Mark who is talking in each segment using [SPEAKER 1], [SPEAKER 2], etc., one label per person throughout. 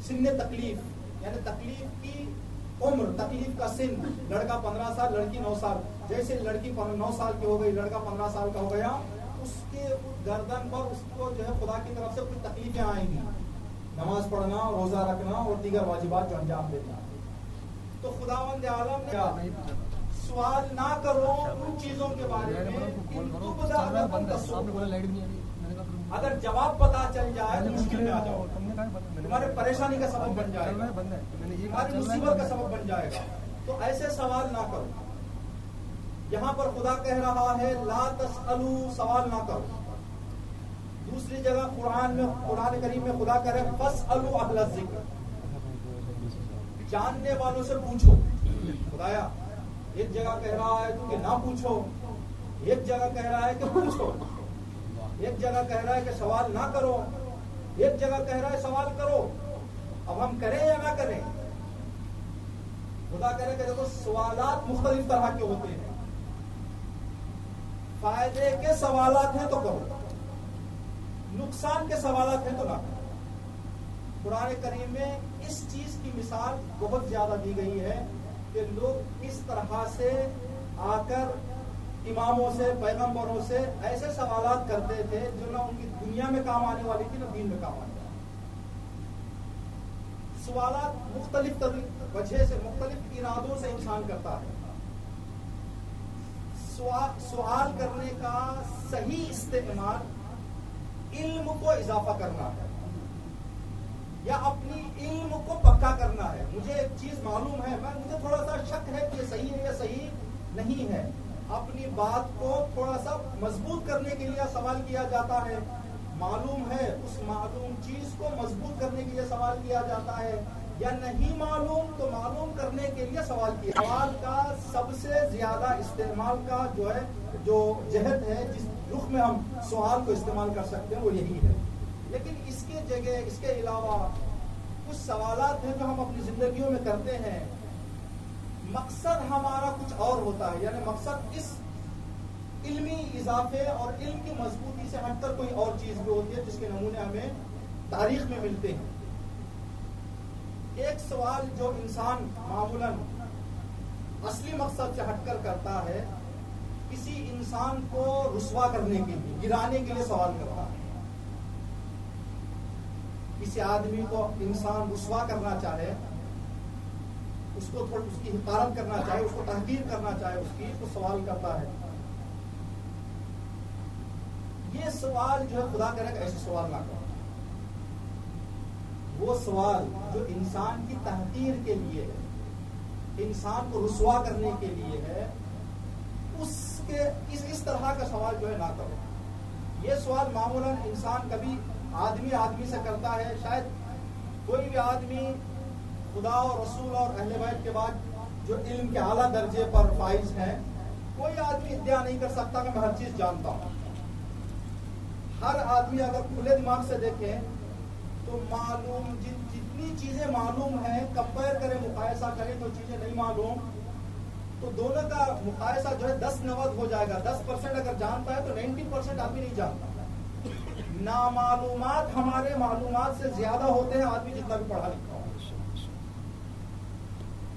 [SPEAKER 1] سن تکلیف یعنی تکلیف کی عمر، تکلیف کا سن، لڑکا 15 سال لڑکی 9 سال، جیسے لڑکی 9 سال کی ہو گئی لڑکا 15 سال کا ہو گیا، اس کے گردن پر اس کو جو ہے خدا کی طرف سے کچھ تکلیفیں آئیں گی، نماز پڑھنا، روزہ رکھنا اور دیگر واجبات جو انجام دینا. تو خداوند عالم نے سوال نہ کرو ان چیزوں کے بارے میں، اگر جواب پتا چل جائے تو مشکل میں آ جاؤ، تمہارے پریشانی کا سبب بن جائے گا، تمہاری مصیبت کا سبب بن جائے گا. تو ایسے سوال نہ کرو. یہاں پر خدا کہہ رہا ہے لا تسألوا، سوال نہ کرو. دوسری جگہ قرآن کریم میں خدا کہہ رہا ہے فاسألوا اہل الذکر، جاننے والوں سے پوچھو. خدایا ایک جگہ کہہ رہا ہے کہ نہ پوچھو، ایک جگہ کہہ رہا ہے کہ پوچھو، ایک جگہ کہہ رہا ہے کہ سوال نہ کرو، ایک جگہ کہہ رہا ہے سوال کرو. اب ہم کریں یا نہ کریں؟ خدا کہہ رہا ہے کہ دیکھو سوالات مختلف طرح کے ہوتے ہیں. فائدے کے سوالات ہیں تو کرو، نقصان کے سوالات ہیں تو نہ کرو. قرآن کریم میں اس چیز کی مثال بہت زیادہ دی گئی ہے کہ لوگ اس طرح سے آ کر اماموں سے، پیغمبروں سے ایسے سوالات کرتے تھے جو نہ ان کی دنیا میں کام آنے والی تھی نہ دین میں کام آنے والی. سوالات مختلف وجہ سے، مختلف ارادوں سے انسان کرتا ہے. سوال کرنے کا صحیح استعمال علم کو اضافہ کرنا ہے یا اپنی علم کو پکا کرنا ہے. مجھے ایک چیز معلوم ہے، مجھے تھوڑا سا شک ہے کہ یہ صحیح ہے یا صحیح نہیں ہے، اپنی بات کو تھوڑا سا مضبوط کرنے کے لیے سوال کیا جاتا ہے. معلوم ہے، اس معلوم چیز کو مضبوط کرنے کے لیے سوال کیا جاتا ہے، یا نہیں معلوم تو معلوم کرنے کے لیے سوال کیا. سوال کا سب سے زیادہ استعمال کا جو جہت ہے، جس رخ میں ہم سوال کو استعمال کر سکتے ہیں وہ یہی ہے. لیکن اس کے جگہ، اس کے علاوہ کچھ سوالات ہیں جو ہم اپنی زندگیوں میں کرتے ہیں، مقصد ہمارا کچھ اور ہوتا ہے. یعنی مقصد اس علمی اضافے اور علم کی مضبوطی سے ہٹ کر کوئی اور چیز بھی ہوتی ہے، جس کے نمونے ہمیں تاریخ میں ملتے ہیں. ایک سوال جو انسان معمولاً اصلی مقصد سے ہٹ کر کرتا ہے، کسی انسان کو رسوا کرنے کے لیے، گرانے کے لیے سوال کرتا ہے. کسی آدمی کو انسان رسوا کرنا چاہے، اس کو اس کی حقارت کرنا چاہے، اس کو تحقیر کرنا چاہے، اس کی تو سوال کرتا ہے. یہ سوال جو ہے خدا کرے گا ایسے سوال نہ کرو. وہ سوال جو انسان کی تحقیر کے لیے ہے، انسان کو رسوا کرنے کے لیے ہے، اس طرح کا سوال جو ہے نہ کرو. یہ سوال معمولاً انسان کبھی آدمی سے کرتا ہے. شاید کوئی بھی آدمی خدا اور رسول اور اہل بیت کے بعد جو علم کے اعلیٰ درجے پر فائز ہیں، کوئی آدمی ادعا نہیں کر سکتا کہ میں ہر چیز جانتا ہوں. ہر آدمی اگر کھلے دماغ سے دیکھے تو معلوم جتنی چیزیں معلوم ہیں کمپیئر کریں، مقایسہ کریں تو چیزیں نہیں معلوم، تو دونوں کا مقایسہ جو ہے 10-90 ہو جائے گا. 10% اگر جانتا ہے تو 90% آدمی نہیں جانتا. نامعلومات ہمارے معلومات سے زیادہ ہوتے ہیں آدمی جتنا بھی پڑھا لکھا ہو.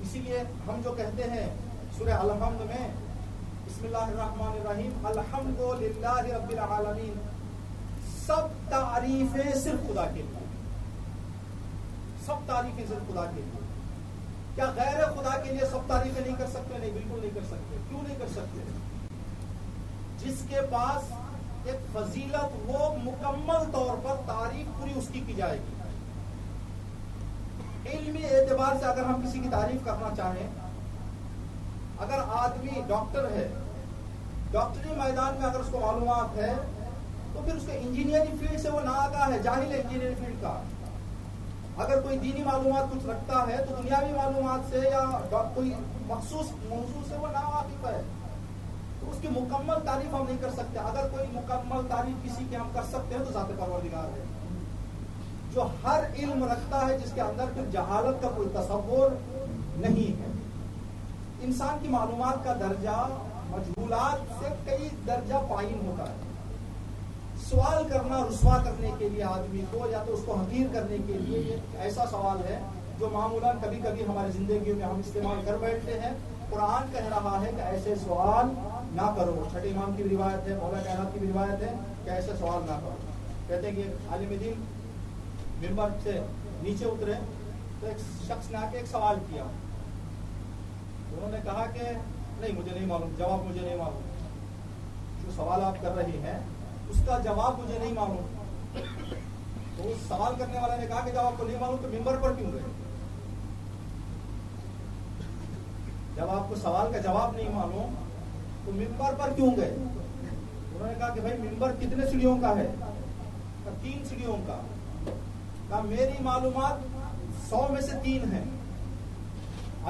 [SPEAKER 1] اسی لیے ہم جو کہتے ہیں سورہ الحمد میں بسم اللہ الرحمن الرحیم الحمدللہ رب العالمین، سب تعریفیں صرف خدا کے لیے، سب تعریفیں صرف خدا کے لیے. کیا غیر خدا کے لیے سب تعریفیں نہیں کر سکتے؟ نہیں، بالکل نہیں کر سکتے. کیوں نہیں کر سکتے؟ جس کے پاس ایک فضیلت وہ مکمل طور پر تعریف پوری اس کی جائے گی. علمی اعتبار سے اگر ہم کسی کی تعریف کرنا چاہیں، اگر آدمی ڈاکٹر ہے، ڈاکٹری میدان میں اگر اس کو معلومات ہے تو پھر اس کے انجینئرنگ فیلڈ سے وہ ناآگاہ ہے، جاہل ہے انجینئرنگ فیلڈ کا. اگر کوئی دینی معلومات کچھ رکھتا ہے تو دنیاوی معلومات سے یا کوئی مخصوص موضوع سے وہ ناواقف ہے، تو اس کی مکمل تعریف ہم نہیں کر سکتے. اگر کوئی مکمل تعریف کسی کی ہم کر سکتے ہیں تو ذات پروردگار ہے، جو ہر علم رکھتا ہے، جس کے اندر پھر جہالت کا کوئی تصور نہیں ہے. انسان کی معلومات کا درجہ مجہولات سے کئی درجہ پائن ہوتا ہے. سوال کرنا رسوا کرنے کے لیے آدمی کو، یا تو اس کو حقیر کرنے کے لیے، یہ ایسا سوال ہے جو معمولاً کبھی کبھی ہماری زندگیوں میں ہم استعمال کر بیٹھتے ہیں. قرآن کہہ رہا ہے کہ ایسے سوال نہ کرو. چھٹے امام کی بھی روایت ہے، مولا کائنات کی بھی روایت ہے کہ ایسے سوال نہ کرو. کہتے ہیں کہ عالم دین ممبر سے نیچے اترے تو ایک شخص نے آ کے ایک سوال کیا. انہوں نے کہا کہ نہیں مجھے نہیں معلوم، جواب مجھے نہیں معلوم. جو سوال آپ کر رہے ہیں اس کا جواب مجھے نہیں معلوم. تو اس سوال کرنے والے نے کہا کہ جب آپ کو نہیں معلوم تو ممبر پر کیوں گئے؟ جب آپ کو سوال کا جواب نہیں معلوم تو ممبر پر کیوں گئے؟ انہوں نے کہا کہ بھائی ممبر کتنے سیڑھیوں کا ہے؟ 3 سیڑھیوں کا. کہا میری معلومات 100 میں سے 3 ہیں.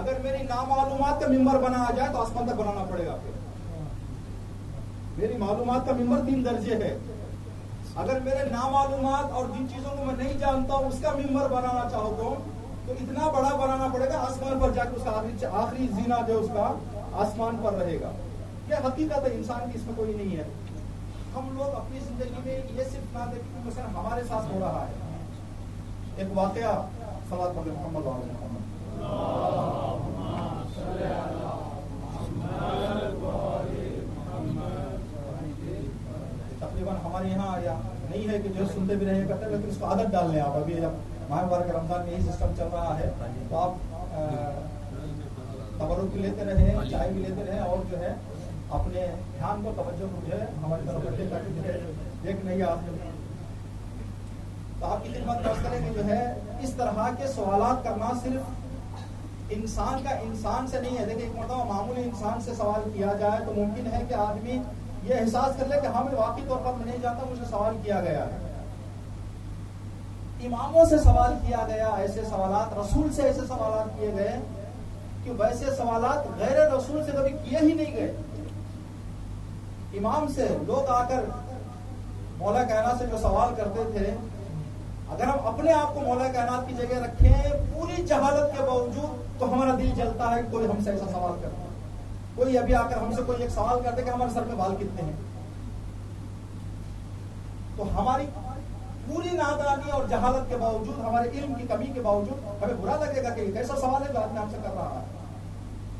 [SPEAKER 1] اگر میری نامعلومات کا ممبر بنا جائے تو آسمان تک بنانا پڑے گا. پھر میری معلومات کا ممبر 3 درجے ہے. اگر میرے نامعلومات اور جن چیزوں کو میں نہیں جانتا ہوں اس کا ممبر بنانا چاہو تو اتنا بڑا بنانا پڑے گا آسمان پر جا کے اس کا آخری زینہ جو اس کا آسمان پر رہے گا. یہ حقیقت ہے انسان کی، اس میں کوئی نہیں ہے. ہم لوگ اپنی زندگی میں یہ صرف نہ دیکھیں کہ مثلا ہمارے ساتھ ہو رہا ہے. ایک واقعہ صلوات پڑھ محمد علیہ محمد تقریباً ہمارے یہاں یا نہیں ہے کہ جو سنتے بھی رہے کرتے ہیں، لیکن اس کو عادت ڈال لیں آپ. ابھی جب ماہ مبارک رمضان میں یہی سسٹم چل رہا ہے تو آپ تبرک بھی لیتے رہیں، چائے بھی لیتے رہیں، اور جو ہے اپنے دھیان کو توجہ کو جو ہے ہماری طرف رکھے تاکہ جو ہے ایک نئی آدمی تو آپ کی خدمت میں کریں کہ جو ہے اس طرح کے سوالات کرنا صرف انسان کا انسان سے نہیں ہے. دیکھیں ایک مرتبہ معمولی انسان سے سوال کیا جائے تو ممکن ہے کہ آدمی یہ احساس کر لے کہ ہاں میں واقعی طور پر میں نہیں جانتا، مجھے سوال کیا گیا ہے. اماموں سے سوال کیا گیا، ایسے سوالات رسول سے ایسے سوالات کیے گئے کہ ویسے سوالات غیر رسول سے کبھی کیے ہی نہیں گئے. امام سے لوگ آ کر مولا کائنات سے جو سوال کرتے تھے، اگر ہم اپنے آپ کو مولا کائنات کی جگہ رکھیں پوری جہالت کے باوجود تو ہمارا دل جلتا ہے کہ کوئی ہم سے ایسا سوال کرتا ہے. کوئی ابھی آ کر ہم سے کوئی ایک سوال کرتے کہ ہمارے سر میں بال کتنے ہیں، تو ہماری پوری نادانی اور جہالت کے باوجود، ہمارے علم کی کمی کے باوجود ہمیں برا لگے گا کہ ایک ایسا سوال ہے جو آدمی ہم سے کر رہا ہے.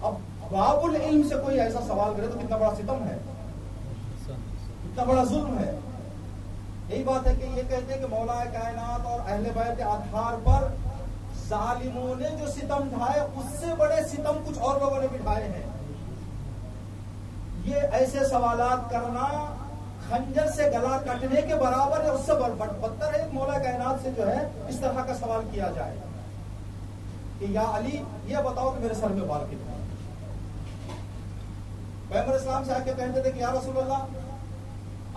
[SPEAKER 1] اب باب العلم سے کوئی ایسا سوال کرے تو کتنا بڑا ستم ہے، کتنا بڑا ظلم ہے. یہی بات ہے کہ یہ کہتے ہیں کہ مولا کائنات اور اہل بیت آدھار پر ظالموں نے جو ستم ڈھائے اس سے بڑے ستم کچھ اور لوگوں نے بھی ڈھائے ہیں. یہ ایسے سوالات کرنا خنجر سے گلا کٹنے کے برابر ہے، اس سے بدتر ہے مولا کائنات سے جو ہے اس طرح کا سوال کیا جائے کہ یا علی یہ بتاؤ کہ میرے سر میں بال کتنے ہیں. پیغمبر اسلام سے آ کے کہتے تھے کہ یا رسول اللہ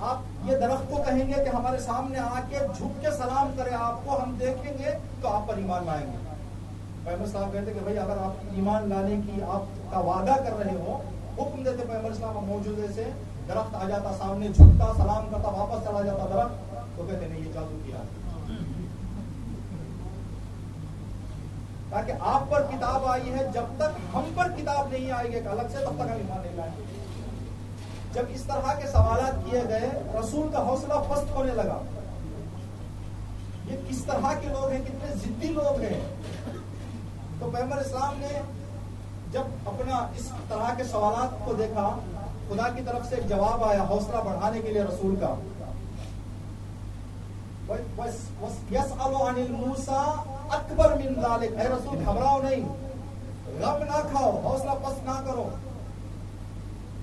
[SPEAKER 1] آپ یہ درخت کو کہیں گے کہ ہمارے سامنے آ کے جھک کے سلام کرے آپ کو، ہم دیکھیں گے تو آپ پر ایمان لائیں گے. پیغمبر اسلام کہتے کہ بھائی اگر آپ ایمان لانے کی آپ کا وعدہ کر رہے ہو، حکم دیتے پیغمبر اسلام موجودے سے درخت آ جاتا سامنے، جھکتا سلام کرتا واپس چلا جاتا درخت، تو کہتے نہیں یہ جادو کیا. تاکہ آپ پر کتاب آئی ہے، جب تک ہم پر کتاب نہیں آئے گی الگ سے تب تک ہم ایمان نہیں لائیں گے. جب اس طرح کے سوالات کیے گئے رسول کا حوصلہ پست ہونے لگا. یہ کس طرح کے لوگ ہیں، کتنے ضدی لوگ ہیں. تو پیغمبر اسلام نے جب اپنا اس طرح کے سوالات کو دیکھا، خدا کی طرف سے ایک جواب آیا حوصلہ بڑھانے کے لیے رسول کا. یسأل عن الموسیٰ اکبر من ذالک، اے رسول گھبراؤ نہیں، غم نہ کھاؤ، حوصلہ پست نہ کرو.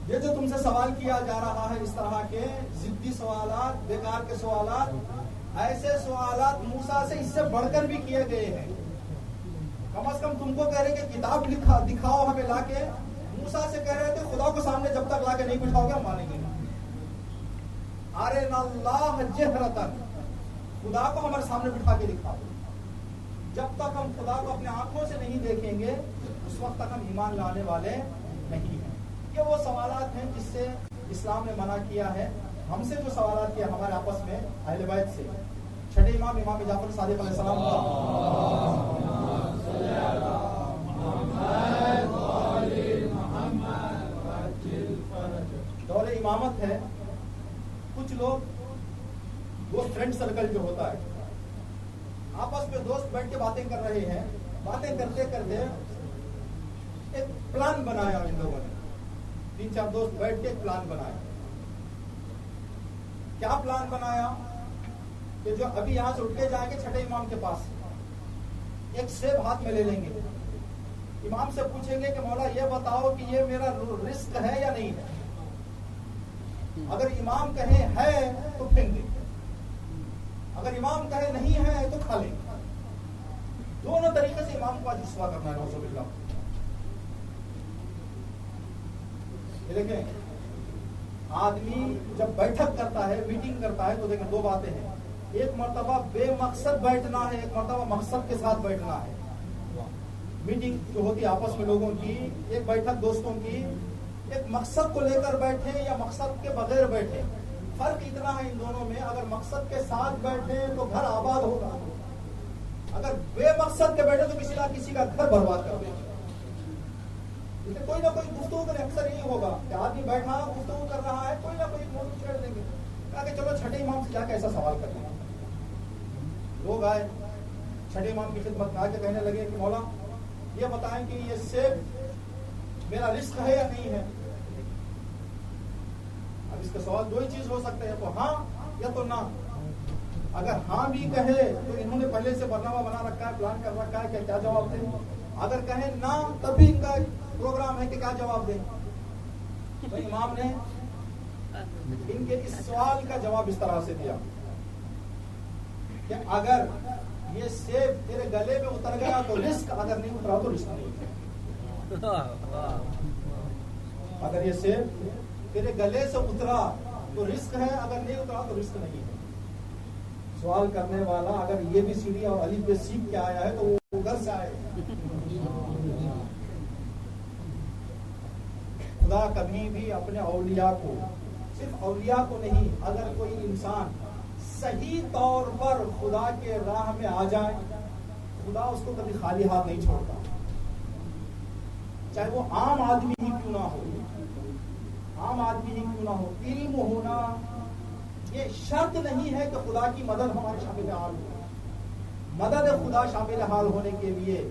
[SPEAKER 1] یہ جو تم سے سوال کیا جا رہا ہے اس طرح کے ضدی سوالات، بیکار کے سوالات، ایسے سوالات موسیٰ سے اس سے بڑھ کر بھی کیے گئے ہیں. کم از کم تم کو کہہ رہے کہ کتاب دکھاؤ ہمیں لا کے، موسیٰ سے کہہ رہے تھے خدا کو سامنے جب تک لا کے نہیں بٹھاؤ گے ہم مانیں گے نہیں. ارنا اللہ جہرتن، خدا کو ہمارے سامنے بٹھا کے دکھاؤ. جب تک ہم خدا کو اپنے آنکھوں سے نہیں دیکھیں گے اس وقت تک ہم ایمان لانے والے نہیں ہیں. یہ وہ سوالات ہیں جس سے اسلام نے منع کیا ہے. ہم سے جو سوالات کیا ہمارے آپس میں اہل بیت سے، چھٹے امام امام جعفر صادق علیہ السلام دور امامت ہے. کچھ لوگ سرکل جو ہوتا ہے، آپس میں دوست بیٹھ کے باتیں کر رہے ہیں، باتیں کرتے کرتے ایک پلان بنایا ان لوگوں نے، 3-4 دوست بیٹھ کے ایک پلان بنایا. کیا پلان بنایا کہ جو ابھی یہاں سے اٹھ کے جائیں گے چھٹے امام کے پاس، ایک سیب ہاتھ میں لے لیں گے، امام سے پوچھیں گے کہ مولا یہ بتاؤ کہ یہ میرا رزق ہے یا نہیں ہے. اگر امام کہے ہے تو پھینک دیں، اگر امام کہے نہیں ہے تو کھا لیں. دونوں طریقے سے امام کو آج رسوا کرنا ہے. نعوذ باللہ. یہ دیکھیں، آدمی جب بیٹھک کرتا ہے، میٹنگ کرتا ہے، تو دیکھیں 2 باتیں ہیں. ایک مرتبہ بے مقصد بیٹھنا ہے، ایک مرتبہ مقصد کے ساتھ بیٹھنا ہے. میٹنگ جو ہوتی ہے آپس میں لوگوں کی، ایک بیٹھک دوستوں کی، ایک مقصد کو لے کر بیٹھے یا مقصد کے بغیر بیٹھے. فرق اتنا ہے ان دونوں میں، اگر مقصد کے ساتھ بیٹھے تو گھر آباد ہوگا، اگر بے مقصد کے بیٹھے تو کسی نہ کسی کا گھر برباد کر دیں گے. کوئی نہ کوئی گفتگو کرے، اکثر یہی ہوگا کہ آدمی بیٹھا گفتگو کر رہا ہے، کوئی نہ کوئی موضوع چھیڑ دیں گے. کہا کہ چلو چھٹے امام سے جا کے ایسا سوال کر لیں. لوگ آئے چھٹے امام کی خدمت میں، آ کے کہنے لگے کہ مولا یہ بتائیں کہ یہ سیب میرا رزق ہے یا نہیں ہے. اب اس کا سوال 2 ہی چیز ہو سکتے ہیں، تو ہاں یا تو نہ. اگر ہاں بھی کہے تو انہوں نے پہلے سے برنامہ بنا رکھا ہے، پلان کر رکھا ہے کہ کیا جواب دیں. اگر کہیں نہ تب بھی ان کا پروگرام ہے کہ کیا جواب دیں. تو امام نے ان کے اس سوال کا جواب اس طرح سے دیا کہ اگر یہ سیب تیرے گلے میں اتر گیا تو رزق، اگر نہیں اترا تو رزق نہیں. اگر یہ سیب تیرے گلے سے اترا تو رزق ہے، اگر نہیں اترا تو رزق نہیں ہے. سوال کرنے والا اگر یہ بھی سیڑھی اور الف بے سیکھ کے آیا ہے تو وہ گھر سے آئے. خدا کبھی بھی اپنے اولیاء کو، صرف اولیاء کو نہیں، اگر کوئی انسان صحیح طور پر خدا کے راہ میں آ جائے، خدا اس کو کبھی خالی ہاتھ نہیں چھوڑتا. چاہے وہ عام آدمی ہی کیوں نہ ہو، عام آدمی ہی کیوں نہ ہو. علم ہونا یہ شرط نہیں ہے کہ خدا کی مدد ہمارے شامل حال ہو. مدد خدا شامل حال ہونے کے لیے،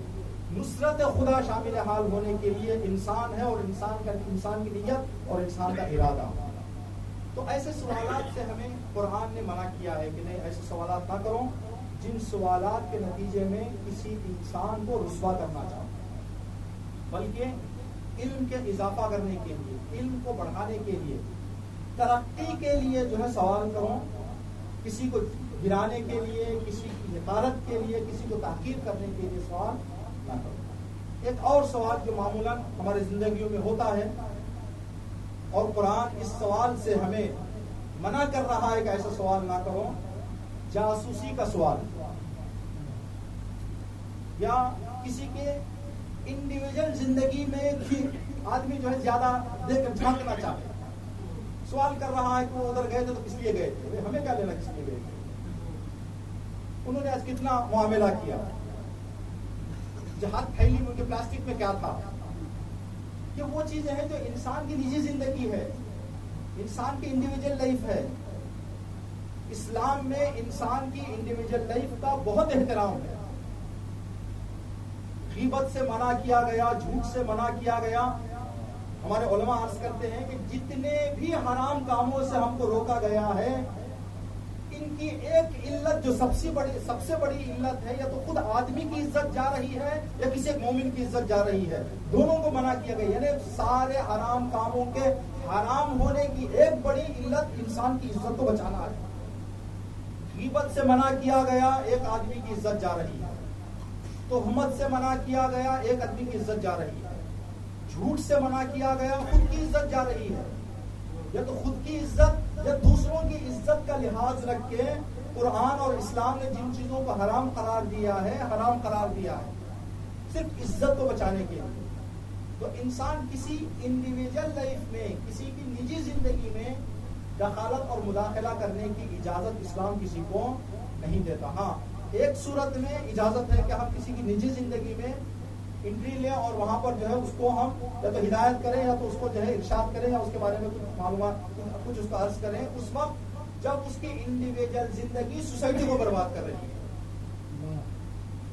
[SPEAKER 1] نصرت خدا شامل حال ہونے کے لیے انسان ہے، اور انسان کی نیت اور انسان کا ارادہ. تو ایسے سوالات سے ہمیں قرآن نے منع کیا ہے کہ نہیں، ایسے سوالات نہ کرو جن سوالات کے نتیجے میں کسی انسان کو رسوا کرنا چاہو، بلکہ علم کے اضافہ کرنے کے لیے، علم کو بڑھانے کے لیے، ترقی کے لیے جو ہے سوال کرو. کسی کو گرانے کے لیے، کسی کی حقارت کے لیے، کسی کو تحقیر کرنے کے لیے سوال نہ کرو. ایک اور سوال جو معمولاً ہمارے زندگیوں میں ہوتا ہے، اور قرآن اس سوال سے ہمیں منع کر رہا ہے کہ ایسا سوال نہ کرو، جاسوسی کا سوال، یا کسی کے انڈیویجل زندگی میں آدمی جو ہے زیادہ دیکھ کر جھانکنا چاہے. سوال کر رہا ہے کہ وہ ادھر گئے تھے تو کس لیے گئے تھے، ہمیں کیا لینا کس لیے گئے تھے، انہوں نے آج کتنا معاملہ کیا، جہاں تھیلی میں کے پلاسٹک میں کیا تھا. یہ وہ چیزیں ہیں جو انسان کی نجی زندگی ہے، انسان کی انڈیویجل لائف ہے. اسلام میں انسان کی انڈیویجل لائف کا بہت احترام ہے. غیبت سے منع کیا گیا، جھوٹ سے منع کیا گیا. ہمارے علماء عرض کرتے ہیں کہ جتنے بھی حرام کاموں سے ہم کو روکا گیا ہے، ان کی ایک علت جو سب سے بڑی علت ہے، یا تو خود آدمی کی عزت جا رہی ہے یا کسی ایک مومن کی عزت جا رہی ہے. دونوں کو منع کیا گیا. یعنی سارے حرام کاموں کے حرام ہونے کی ایک بڑی علت انسان کی عزت کو بچانا ہے. غیبت سے منع کیا گیا، ایک آدمی کی عزت جا رہی ہے. تہمت سے منع کیا گیا، ایک آدمی کی عزت جا رہی ہے. جھوٹ سے منع کیا گیا، خود کی عزت جا رہی ہے. یا تو خود کی عزت یا دوسروں کی عزت کا لحاظ رکھ کے قرآن اور اسلام نے جن چیزوں کو حرام قرار دیا ہے صرف عزت کو بچانے کے لیے. تو انسان کسی انڈیویجل لائف میں، کسی کی نجی زندگی میں دخالت اور مداخلہ کرنے کی اجازت اسلام کسی کو نہیں دیتا. ہاں، ایک صورت میں اجازت ہے کہ ہم کسی کی نجی زندگی میں انٹری لیں اور وہاں پر جو ہے اس کو ہم یا تو ہدایت کریں، یا تو اس کو جو ہے ارشاد کریں، یا اس کے بارے میں کچھ معلومات، کچھ اس کا عرض کریں. اس وقت جب اس کی انڈیویجل زندگی سوسائٹی کو برباد کر رہی ہے.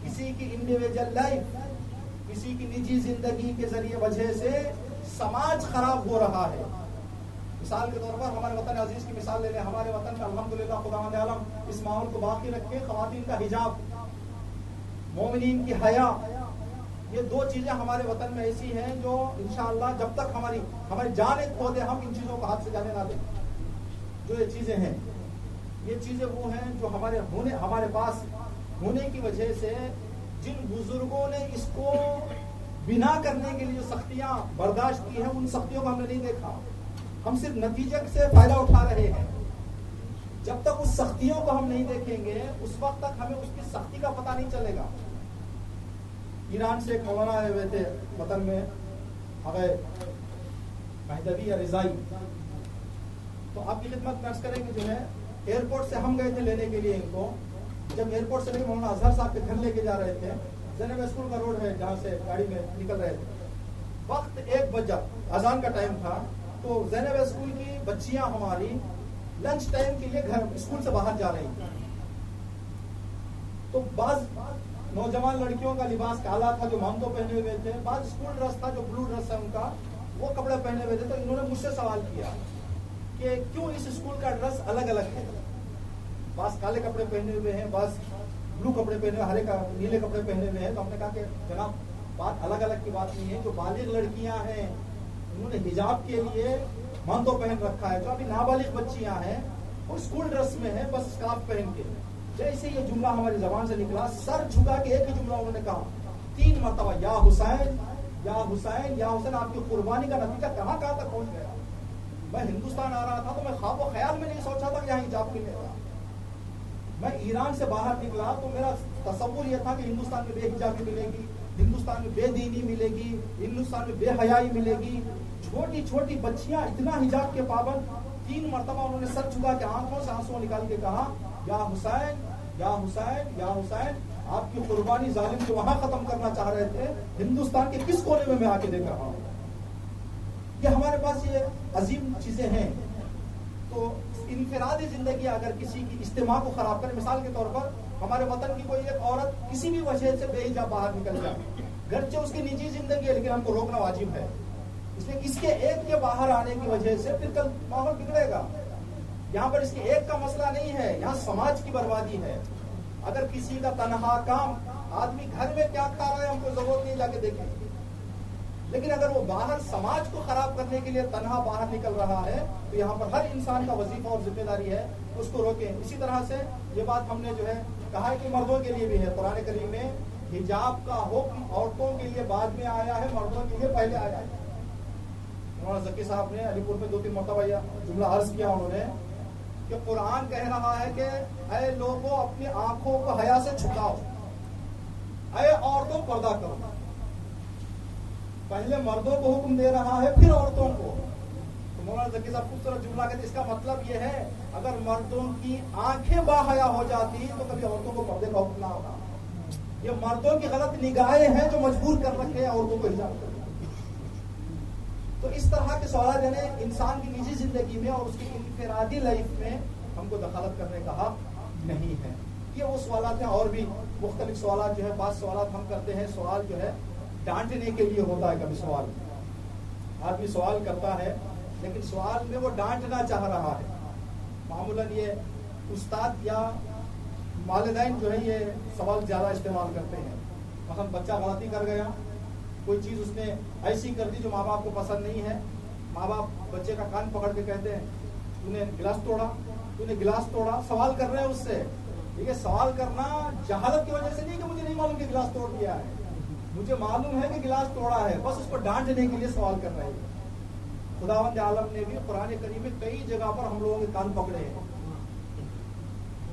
[SPEAKER 1] کسی کی انڈیویجل لائف، کسی کی نجی زندگی کے ذریعے وجہ سے سماج خراب ہو رہا ہے. مثال کے طور پر ہمارے وطن عزیز کی مثال لے لیں. ہمارے وطن میں الحمدللہ خداوند عالم اس ماحول کو باقی رکھے. خواتین کا حجاب، مومنین کی حیا، یہ دو چیزیں ہمارے وطن میں ایسی ہیں جو انشاءاللہ جب تک ہماری جان ایک کھو دے ہم ان چیزوں کو ہاتھ سے جانے نہ دیں. جو یہ چیزیں ہیں، یہ چیزیں وہ ہیں جو ہمارے پاس ہونے کی وجہ سے جن بزرگوں نے اس کو بنا کرنے کے لیے جو سختیاں برداشت کی ہیں، ان سختیوں کو ہم نے نہیں دیکھا. ہم صرف نتیجے سے فائدہ اٹھا رہے ہیں. جب تک اس سختیوں کو ہم نہیں دیکھیں گے اس وقت تک ہمیں اس کی سختی کا پتہ نہیں چلے گا. ایران سے ایک مولانا آئے ہوئے تھے وطن میں، مہدوی یا رضائی. تو آپ کی خدمت میں عرض کریں کہ جو ہے ایئرپورٹ سے ہم گئے تھے لینے کے لیے ان کو. جب ایئرپورٹ سے مولانا اظہر صاحب کے گھر لے کے جا رہے تھے، زینب اسکول کا روڈ ہے جہاں سے گاڑی میں نکل رہے تھے، وقت 1 بجے اذان کا ٹائم تھا. تو زینب اسکول کی بچیاں ہماری لنچ ٹائم کے لیے گھر اسکول سے باہر جا رہی تھیں. تو بعض نوجوان لڑکیوں کا لباس کالا تھا جو مامدو پہنے ہوئے تھے، بعض اسکول ڈریس تھا جو بلو ڈریس ہے ان کا، وہ کپڑے پہنے ہوئے تھے. تو انہوں نے مجھ سے سوال کیا کہ کیوں اس اسکول کا ڈریس الگ الگ ہے. بعض کالے کپڑے پہنے ہوئے ہیں، بعض بلو کپڑے پہنے ہوئے، نیلے کپڑے پہنے ہوئے ہیں. تو ہم نے کہا کہ جناب بات الگ الگ کی بات نہیں ہے. جو بالغ لڑکیاں ہیں انہوں نے حجاب کے لیے مامدو پہن رکھا ہے. جو ابھی نابالغ بچیاں ہیں وہ اسکول ڈریس میں ہیں، بس اسکارف پہن کے. جیسے یہ جملہ ہماری زبان سے نکلا، سر جھکا کے ایک ہی جملہ انہوں نے کہا 3 مرتبہ، یا حسین یا حسین یا حسین. آپ کی قربانی کا نتیجہ کہاں تک پہنچ گیا. میں ہندوستان آ رہا تھا تو میں خواب و خیال میں نہیں سوچا تھا کہ یہاں حجاب ملے گا. میں ایران سے باہر نکلا تو میرا تصور یہ تھا کہ ہندوستان میں بے حجابی ملے گی، ہندوستان میں بے دینی ملے گی، ہندوستان میں بے حیائی ملے گی. چھوٹی چھوٹی بچیاں اتنا حجاب کے پابند. 3 مرتبہ انہوں نے سر جھکا کے آنکھوں سے آنسو نکال کے کہا یا حسین یا حسین یا حسین. آپ کی قربانی ظالم جو وہاں ختم کرنا چاہ رہے تھے، ہندوستان کے کس کونے میں آ کے دیکھ رہا ہوں. یہ ہمارے پاس یہ عظیم چیزیں ہیں. تو انفرادی زندگی اگر کسی کی اجتماع کو خراب کرے، مثال کے طور پر ہمارے وطن کی کوئی ایک عورت کسی بھی وجہ سے بے حجاب باہر نکل جائے، گرچہ اس کی نجی زندگی ہے لیکن ہم کو روکنا واجب ہے. اس لیے اس کے ایک کے باہر آنے کی وجہ سے پھر کل ماحول بگڑے گا. یہاں پر اس کے ایک کا مسئلہ نہیں ہے، یہاں سماج کی بربادی ہے. اگر کسی کا تنہا کام، آدمی گھر میں کیا کھا رہا ہے ہم کو ضرورت نہیں جا کے دیکھیں، لیکن اگر وہ باہر سماج کو خراب کرنے کے لیے تنہا باہر نکل رہا ہے تو یہاں پر ہر انسان کا وظیفہ اور ذمہ داری ہے اس کو روکیں. اسی طرح سے یہ بات ہم نے جو ہے کہا ہے کہ مردوں کے لیے بھی ہے. قرآن کریم میں حجاب کا حکم عورتوں کے لیے بعد میں آیا ہے، مردوں کے لیے پہلے آیا ہے. مولانا ذکی صاحب نے علی پور میں 2-3 مرتبہ یہ جملہ عرض کیا انہوں نے کہ قرآن کہہ رہا ہے کہ اے لوگوں اپنی آنکھوں کو حیا سے چھپاؤ، اے عورتوں پردہ کرو. پہلے مردوں کو حکم دے رہا ہے پھر عورتوں کو. تو مولانا ذکی صاحب خوبصورت جملہ کہتے ہیں اس کا مطلب یہ ہے اگر مردوں کی آنکھیں باحیا ہو جاتی تو کبھی عورتوں کو پردے کا حکم نہ ہوگا. یہ مردوں کی غلط نگاہیں ہیں جو مجبور کر رکھے ہیں عورتوں کو حجاب کرنے. تو اس طرح کے سوالات یعنی انسان کی نجی زندگی میں اور اس کی انفرادی لائف میں ہم کو دخالت کرنے کا حق نہیں ہے. یہ وہ سوالات ہیں. اور بھی مختلف سوالات جو ہے، بعض سوالات ہم کرتے ہیں، سوال جو ہے ڈانٹنے کے لیے ہوتا ہے. کبھی سوال آدمی سوال کرتا ہے لیکن سوال میں وہ ڈانٹنا چاہ رہا ہے. معمولاً یہ استاد یا والدین جو ہے یہ سوال زیادہ استعمال کرتے ہیں. مثلا بچہ غلطی کر گیا، کوئی چیز اس نے ایسی کر دی جو ماں باپ کو پسند نہیں ہے. ماں باپ بچے کا کان پکڑ کے کہتے ہیں تو نے گلاس توڑا، تو نے گلاس توڑا. سوال کر رہے ہیں اس سے. ٹھیک ہے، سوال کرنا جہالت کی وجہ سے نہیں کہ مجھے نہیں معلوم کہ گلاس توڑ دیا ہے، مجھے معلوم ہے کہ گلاس توڑا ہے، بس اس کو ڈانٹنے کے لیے سوال کر رہے ہیں. خداوند عالم نے بھی قرآن کریم میں کئی جگہ پر ہم لوگوں کے کان پکڑے ہیں،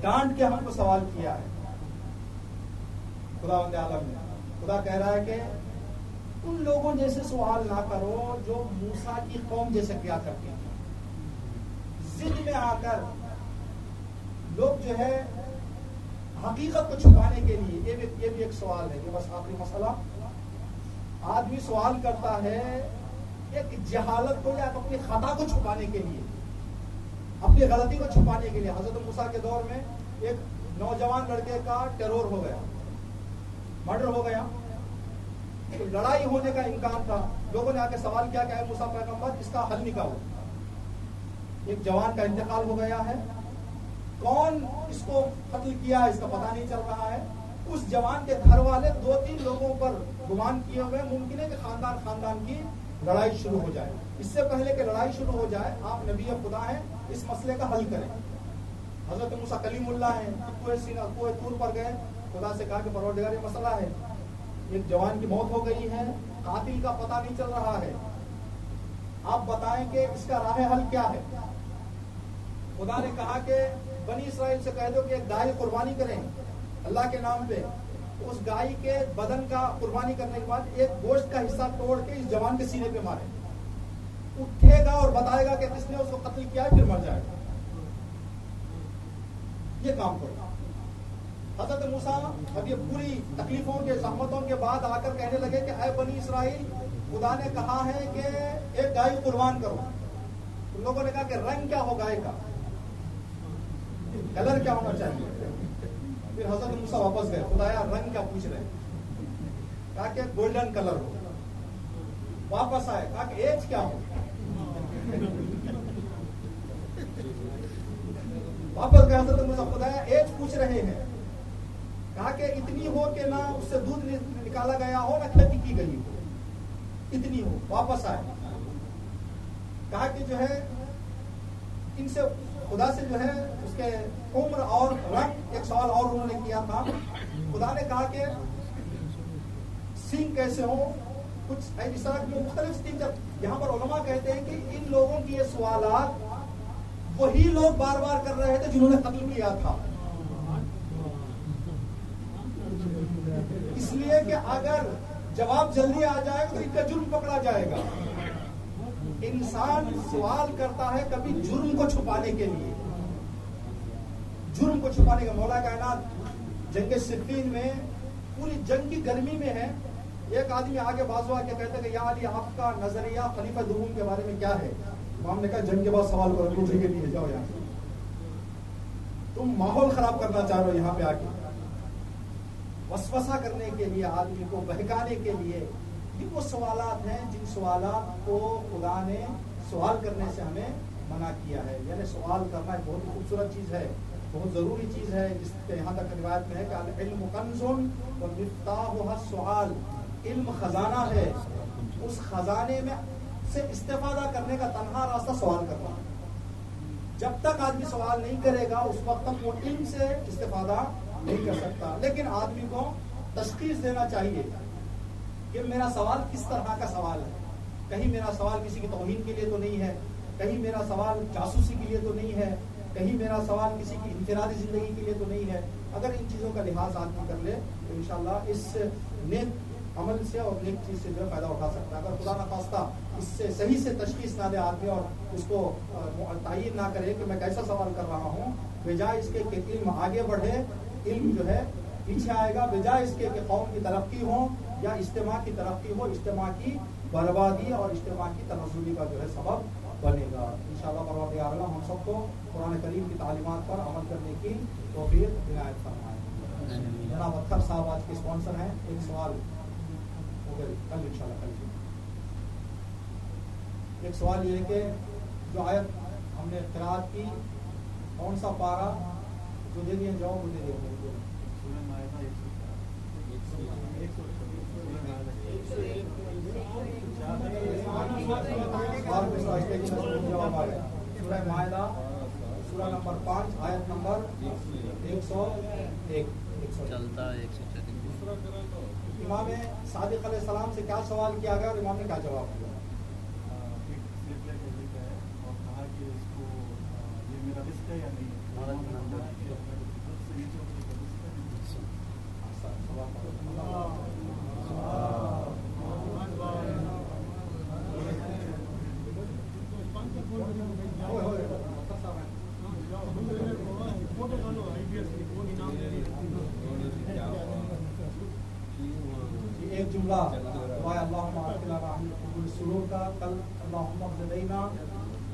[SPEAKER 1] ڈانٹ کے ہم کو سوال کیا ہے. خداوند عالم نے، خدا کہہ رہا ہے کہ ان لوگوں جیسے سوال نہ کرو جو موسیٰ کی قوم جیسے کیا کرتے ہیں. ضد میں آ کر لوگ جو ہے حقیقت کو چھپانے کے لیے، یہ بھی ایک سوال ہے. یہ بس آخری مسئلہ، آدمی سوال کرتا ہے ایک جہالت کو یا اپنی خطا کو چھپانے کے لیے. اپنی غلطی کو چھپانے کے لیے. حضرت موسیٰ کے دور میں ایک نوجوان لڑکے کا ٹیرور ہو گیا, مرڈر ہو گیا, تو لڑائی ہونے کا امکان تھا. لوگوں نے آ کے سوال کیا کہ اے موسیٰ پیغمبر اس کا حل نکالو. ایک جوان کا انتقال ہو گیا ہے, کون اس کو قتل کیا ہے اس کا پتہ نہیں چل رہا ہے. اس جوان کے گھر والے 2-3 لوگوں پر گمان کیے ہوئے, ممکن ہے کہ خاندان کی لڑائی شروع ہو جائے. اس سے پہلے کہ لڑائی شروع ہو جائے آپ نبی خدا ہیں, اس مسئلے کا حل کریں. حضرت موسیٰ کلیم اللہ ہیں, کوہ طور پر گئے, خدا سے کہا کہ پروردگار یہ مسئلہ ہے, ایک جوان کی موت ہو گئی ہے, قاتل کا پتہ نہیں چل رہا ہے, آپ بتائیں کہ اس کا راہ حل کیا ہے. خدا نے کہا کہ بنی اسرائیل سے کہہ دو کہ ایک گائے قربانی کریں اللہ کے نام پہ. اس گائے کے بدن کا قربانی کرنے کے بعد ایک گوشت کا حصہ توڑ کے اس جوان کے سینے پہ مارے, اٹھے گا اور بتائے گا کہ کس نے اس کو قتل کیا ہے, پھر مر جائے گا. یہ کام کرو. حضرت موسیٰ اب یہ پوری تکلیفوں کے زحمتوں کے بعد آ کر کہنے لگے کہ اے بنی اسرائیل, خدا نے کہا ہے کہ ایک گائے قربان کرو. ان لوگوں نے کہا کہ رنگ کیا ہو گائے کا, کلر کیا ہونا چاہیے. پھر حضرت موسیٰ واپس گئے, خدایا رنگ کیا پوچھ رہے, کہا کہ گولڈن کلر ہو. واپس آئے, کہا کہ ایج کیا ہو. واپس گئے حضرت موسیٰ, خدایا ایج پوچھ رہے ہیں. کہا کہ اتنی ہو کہ نہ اس سے دودھ نکالا گیا ہو نہ کھیتی کی گئی ہو, اتنی ہو. واپس آئے, کہا کہ جو ہے ان سے خدا سے جو ہے اس کے عمر اور رنگ. ایک سوال اور انہوں نے کیا تھا, خدا نے کہا کہ سینگ کیسے ہو, کچھ اس طرح کے مختلف سینگ. یہاں پر علماء کہتے ہیں کہ ان لوگوں کی یہ سوالات وہی لوگ بار بار کر رہے تھے جنہوں نے قتل کیا تھا. اس لیے کہ اگر جواب جلدی آ جائے گا تو ان کا جرم پکڑا جائے گا. انسان سوال کرتا ہے کبھی جرم کو چھپانے کے لیے, جرم کو چھپانے کا. مولا کائنات جنگ صفین میں پوری جنگ کی گرمی میں ہے, ایک آدمی آگے بازو آ کے کہتا ہے کہ یا علی آپ کا نظریہ خلیفہ دوم کے بارے میں کیا ہے. امام نے کہا جنگ کے بعد سوال کرو, مجھے کے لیے جاؤ یہاں سے, تم ماحول خراب کرنا چاہ رہے ہو یہاں پہ آ کے, وسوسہ کرنے کے لیے, آدمی کو بہکانے کے لیے. یہ وہ سوالات ہیں جن سوالات کو خدا نے سوال کرنے سے ہمیں منع کیا ہے. یعنی سوال کرنا ایک بہت خوبصورت چیز ہے, بہت ضروری چیز ہے. جس کے یہاں تک روایت میں ہے کہ العلم کنز ومفتاحها السؤال, علم خزانہ ہے, اس خزانے میں سے استفادہ کرنے کا تنہا راستہ سوال کرنا. جب تک آدمی سوال نہیں کرے گا اس وقت تک وہ علم سے استفادہ نہیں کر سکتا. لیکن آدمی کو تشخیص دینا چاہیے کہ میرا سوال کس طرح کا سوال ہے. کہیں میرا سوال کسی کی توہین کے لیے تو نہیں ہے, کہیں میرا سوال جاسوسی کے لیے تو نہیں ہے, کہیں میرا سوال کسی کی انفرادی زندگی کے لیے تو نہیں ہے. اگر ان چیزوں کا لحاظ آدمی کر لے تو انشاءاللہ اس نیک عمل سے اور نیک چیز سے جو ہے فائدہ اٹھا سکتا ہے. اگر خدا نخواستہ اس سے صحیح سے تشخیص نہ دے آدمی اور اس کو تعین نہ کرے کہ میں کیسا سوال کر رہا ہوں, بجائے اس کے کہ علم آگے بڑھے, علم جو ہے پیچھے آئے گا. بجائے اس کے کہ قوم کی ترقی ہو یا اجتماع کی ترقی ہو, اجتماع کی بربادی اور اجتماع کی تنزلی کا جو ہے سبب بنے گا. انشاءاللہ پروردگار عالم ہم سب کو قرآن کریم کی تعلیمات پر عمل کرنے کی توفیق عنایت فرمائے. جناب اختر صاحب آج کے اسپانسر ہیں. ایک سوال ہو گئے کل انشاءاللہ کل. ایک سوال یہ ہے کہ جو آیت ہم نے قرأت کی کون سا پارا جو دے دیا جواب وہ دے دیا. جواب آ گیا. سورہ مائدہ سورہ نمبر 5 آیت نمبر 101. امام صادق علیہ السلام سے کیا سوال کیا گیا اور امام نے کیا جواب دیا؟ ایک جملہ اللہم اغفر لنا قبول السرور کا, کل اللہم اغفر لنا